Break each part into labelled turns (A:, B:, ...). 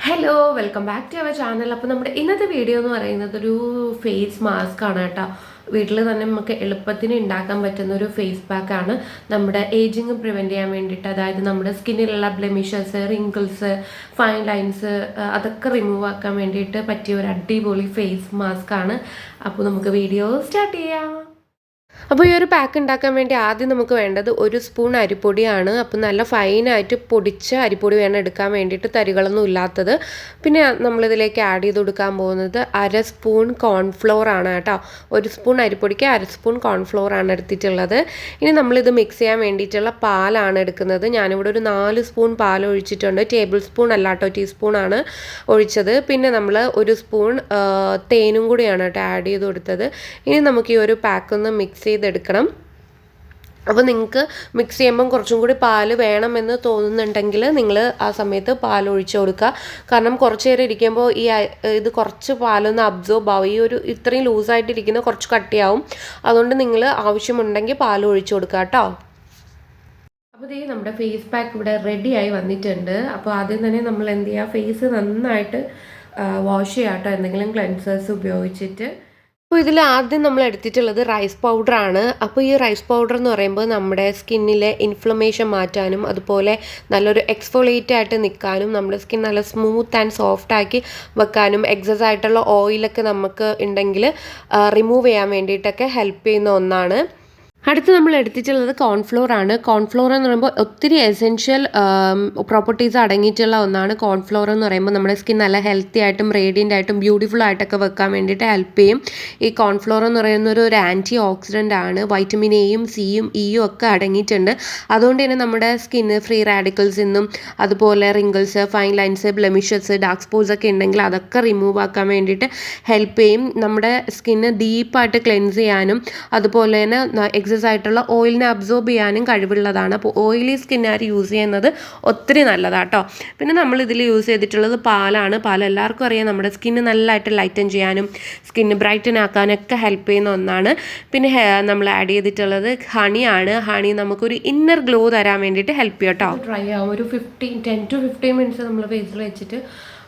A: Hello welcome back to our channel. അപ്പോൾ നമ്മുടെ ഇന്നത്തെ വീഡിയോ എന്ന് പറയുന്നത് ഒരു ഫേസ് മാസ്ക് ആണ് കേട്ടോ. വീട്ടിൽ തന്നെ നമുക്ക് എളുപ്പത്തിന് ഉണ്ടാക്കാൻ പറ്റുന്ന ഒരു ഫേസ് പാക്കാണ്. നമ്മുടെ ഏജിങ് പ്രിവെൻറ്റ് ചെയ്യാൻ വേണ്ടിയിട്ട്, അതായത് നമ്മുടെ സ്കിന്നിലുള്ള ബ്ലെമിഷസ്, റിങ്കിൾസ്, ഫൈൻ ലൈൻസ് അതൊക്കെ റിമൂവ് ആക്കാൻ വേണ്ടിയിട്ട് പറ്റിയ ഒരു അടിപൊളി ഫേസ് മാസ്ക് ആണ്. അപ്പോൾ നമുക്ക് വീഡിയോ സ്റ്റാർട്ട് ചെയ്യാം. അപ്പോൾ ഈ ഒരു പാക്ക് ഉണ്ടാക്കാൻ വേണ്ടി ആദ്യം നമുക്ക് വേണ്ടത് 1 സ്പൂൺ അരിപ്പൊടിയാണ്. അപ്പോൾ നല്ല ഫൈനായിട്ട് പൊടിച്ച അരിപ്പൊടി വേണം എടുക്കാൻ വേണ്ടിയിട്ട്, തരികളൊന്നും ഇല്ലാത്തത്. പിന്നെ നമ്മളിതിലേക്ക് ആഡ് ചെയ്ത് കൊടുക്കാൻ പോകുന്നത് 1/2 സ്പൂൺ കോൺഫ്ലോർ ആണ് കേട്ടോ. 1 സ്പൂൺ അരിപ്പൊടിക്ക് 1/2 സ്പൂൺ കോൺഫ്ലോർ ആണ് എടുത്തിട്ടുള്ളത്. ഇനി നമ്മളിത് മിക്സ് ചെയ്യാൻ വേണ്ടിയിട്ടുള്ള പാലാണ് എടുക്കുന്നത്. ഞാനിവിടെ ഒരു 4 സ്പൂൺ പാൽ ഒഴിച്ചിട്ടുണ്ട്. ടേബിൾ സ്പൂൺ അല്ല കേട്ടോ, ടീസ്പൂണാണ് ഒഴിച്ചത്. പിന്നെ നമ്മൾ 1 സ്പൂൺ തേനും കൂടിയാണ് കേട്ടോ ആഡ് ചെയ്ത് കൊടുത്തത്. ഇനി നമുക്ക് ഈ ഒരു പാക്ക് ഒന്ന് മിക്സ് ചെയ്തെടുക്കണം. അപ്പോൾ നിങ്ങൾക്ക് മിക്സ് ചെയ്യുമ്പം കുറച്ചും കൂടി പാൽ വേണമെന്ന് തോന്നുന്നുണ്ടെങ്കിൽ നിങ്ങൾ ആ സമയത്ത് പാൽ ഒഴിച്ച് കൊടുക്കുക. കാരണം കുറച്ച് നേരം ഇരിക്കുമ്പോൾ ഇത് കുറച്ച് പാലൊന്ന് അബ്സോർബ് ആവും. ഈ ഒരു ഇത്രയും ലൂസായിട്ടിരിക്കുന്ന കുറച്ച് കട്ടിയാവും. അതുകൊണ്ട് നിങ്ങൾ ആവശ്യമുണ്ടെങ്കിൽ പാൽ ഒഴിച്ച് കൊടുക്കുക കേട്ടോ. അപ്പോൾ ഈ നമ്മുടെ ഫേസ് പാക്ക് ഇവിടെ റെഡിയായി വന്നിട്ടുണ്ട്. അപ്പോൾ ആദ്യം തന്നെ നമ്മൾ എന്ത് ചെയ്യുക, ഫേസ് നന്നായിട്ട് വാഷ് ചെയ്യാം കേട്ടോ, എന്തെങ്കിലും ക്ലെൻസേഴ്സ് ഉപയോഗിച്ചിട്ട്. അപ്പോൾ ഇതിൽ ആദ്യം നമ്മൾ എടുത്തിട്ടുള്ളത് റൈസ് പൗഡറാണ്. അപ്പോൾ ഈ റൈസ് പൗഡർ എന്ന് പറയുമ്പോൾ നമ്മുടെ സ്കിന്നിലെ ഇൻഫ്ലമേഷൻ മാറ്റാനും അതുപോലെ നല്ലൊരു എക്സ്ഫോളിയേറ്റ് ആയിട്ട് നിൽക്കാനും നമ്മുടെ സ്കിൻ നല്ല സ്മൂത്ത് ആൻഡ് സോഫ്റ്റ് ആക്കി വെക്കാനും എക്സസ് ആയിട്ടുള്ള ഓയിലൊക്കെ നമുക്ക് ഉണ്ടെങ്കിൽ റിമൂവ് ചെയ്യാൻ വേണ്ടിയിട്ടൊക്കെ ഹെൽപ്പ് ചെയ്യുന്ന ഒന്നാണ്. അടുത്ത് നമ്മൾ എടുത്തിട്ടുള്ളത് കോൺഫ്ലോർ ആണ്. കോൺഫ്ലോർ എന്ന് പറയുമ്പോൾ ഒത്തിരി എസെൻഷ്യൽ പ്രോപ്പർട്ടീസ് അടങ്ങിയിട്ടുള്ള ഒന്നാണ്. കോൺഫ്ലോർ എന്ന് പറയുമ്പോൾ നമ്മുടെ സ്കിൻ നല്ല ഹെൽത്തി ആയിട്ടും റേഡിയൻ്റ് ആയിട്ടും ബ്യൂട്ടിഫുൾ ആയിട്ടൊക്കെ വെക്കാൻ വേണ്ടിയിട്ട് ഹെൽപ്പ് ചെയ്യും. ഈ കോൺഫ്ലോർ എന്ന് പറയുന്ന ഒരു ആൻറ്റി ഓക്സിഡൻ്റ് ആണ്. വൈറ്റമിൻ എയും സിയും ഇയും ഒക്കെ അടങ്ങിയിട്ടുണ്ട്. അതുകൊണ്ട് തന്നെ നമ്മുടെ സ്കിന്ന് ഫ്രീ റാഡിക്കൽസ് നിന്നും അതുപോലെ wrinkles, fine lines, blemishes, dark sports ഒക്കെ ഉണ്ടെങ്കിൽ അതൊക്കെ റിമൂവ് ആക്കാൻ വേണ്ടിയിട്ട് ഹെൽപ്പ് ചെയ്യും. നമ്മുടെ സ്കിന്ന് ഡീപ്പായിട്ട് ക്ലെൻസ് ചെയ്യാനും അതുപോലെ തന്നെ ആയിട്ടുള്ള ഓയിലിനെ അബ്സോർബ് ചെയ്യാനും കഴിവുള്ളതാണ്. അപ്പോൾ ഓയിലി സ്കിന്നുകാർ യൂസ് ചെയ്യുന്നത് ഒത്തിരി നല്ലതാട്ടോ. പിന്നെ നമ്മൾ ഇതിൽ യൂസ് ചെയ്തിട്ടുള്ളത് പാലാണ്. പാൽ എല്ലാവർക്കും അറിയാം നമ്മുടെ സ്കിന്ന് നല്ലതായിട്ട് ലൈറ്റൻ ചെയ്യാനും സ്കിന്ന് ബ്രൈറ്റൻ ആക്കാനൊക്കെ ഹെൽപ്പ് ചെയ്യുന്ന ഒന്നാണ്. പിന്നെ നമ്മൾ ആഡ് ചെയ്തിട്ടുള്ളത് ഹണിയാണ്. ഹണി നമുക്കൊരു ഇന്നർ ഗ്ലോ തരാൻ വേണ്ടിയിട്ട് ഹെൽപ്പ് ചെയ്യും കേട്ടോ. ട്രൈ ചെയ്യാം. ഒരു 10 to 15 മിനിറ്റ്സ് നമ്മൾ ഫേസിൽ വെച്ചിട്ട്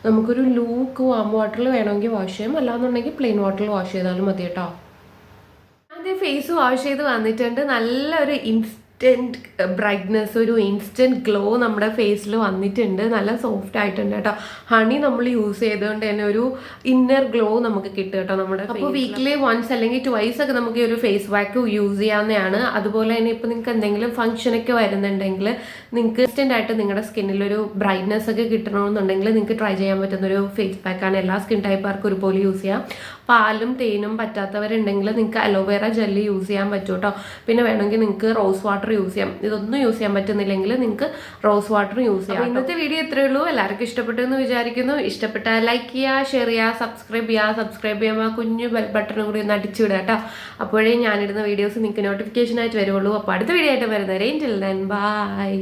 A: നമുക്കൊരു ലൂക്ക് വാം വാട്ടറിൽ വേണമെങ്കിൽ വാഷ് ചെയ്യാം, അല്ലാന്നുണ്ടെങ്കിൽ പ്ലെയിൻ വാട്ടറിൽ വാഷ് ചെയ്താലും മതി കേട്ടോ. ഫേസ് വാഷ് ചെയ്ത് വന്നിട്ടുണ്ട്. നല്ലൊരു ഇൻസ്റ്റൻറ്റ് ബ്രൈറ്റ്നെസ്, ഒരു ഇൻസ്റ്റൻറ്റ് ഗ്ലോ നമ്മുടെ ഫേസിൽ വന്നിട്ടുണ്ട്. നല്ല സോഫ്റ്റ് ആയിട്ടുണ്ട് കേട്ടോ. ഹണി നമ്മൾ യൂസ് ചെയ്തുകൊണ്ട് തന്നെ ഒരു ഇന്നർ ഗ്ലോ നമുക്ക് കിട്ടും കേട്ടോ നമ്മുടെ. അപ്പോൾ വീക്കിലി വൺസ് അല്ലെങ്കിൽ ട്വൈസ് ഒക്കെ നമുക്ക് ഈ ഒരു ഫേസ് പാക്ക് യൂസ് ചെയ്യാവുന്നതാണ്. അതുപോലെ തന്നെ ഇപ്പോൾ നിങ്ങൾക്ക് എന്തെങ്കിലും ഫംഗ്ഷനൊക്കെ വരുന്നുണ്ടെങ്കിൽ നിങ്ങൾക്ക് ഇൻസ്റ്റൻ്റ് ആയിട്ട് നിങ്ങളുടെ സ്കിന്നിലൊരു ബ്രൈറ്റ്നെസ് ഒക്കെ കിട്ടണമെന്നുണ്ടെങ്കിൽ നിങ്ങൾക്ക് ട്രൈ ചെയ്യാൻ പറ്റുന്നൊരു ഫേസ് പാക്കാണ്. എല്ലാ സ്കിൻ ടൈപ്പുകാർക്കും ഒരുപോലെ യൂസ് ചെയ്യാം. പാലും തേനും പറ്റാത്തവരുണ്ടെങ്കിൽ നിങ്ങൾക്ക് അലോവേറ ജെല്ലി യൂസ് ചെയ്യാൻ പറ്റും കേട്ടോ. പിന്നെ വേണമെങ്കിൽ നിങ്ങൾക്ക് റോസ് വാട്ടർ യൂസ് ചെയ്യാം. ഇതൊന്നും യൂസ് ചെയ്യാൻ പറ്റുന്നില്ലെങ്കിൽ നിങ്ങൾക്ക് റോസ് വാട്ടർ യൂസ് ചെയ്യാം. ഇന്നത്തെ വീഡിയോ ഇത്രയേ ഉള്ളൂ. എല്ലാവർക്കും ഇഷ്ടപ്പെട്ടു എന്ന് വിചാരിക്കുന്നു. ഇഷ്ടപ്പെട്ടാൽ ലൈക്ക് ചെയ്യുക, ഷെയർ ചെയ്യുക, സബ്സ്ക്രൈബ് ചെയ്യുമ്പോൾ കുഞ്ഞു ബെൽ ബട്ടണും കൂടി ഒന്ന് അടിച്ചു വിടുക കേട്ടോ. അപ്പോഴേ ഞാനിടുന്ന വീഡിയോസ് നിങ്ങൾക്ക് നോട്ടിഫിക്കേഷൻ ആയിട്ട് വരുള്ളൂ. അപ്പോൾ അടുത്ത വീഡിയോ ആയിട്ട് വരുന്നവരെ ടിൽ ദെൻ ബൈ.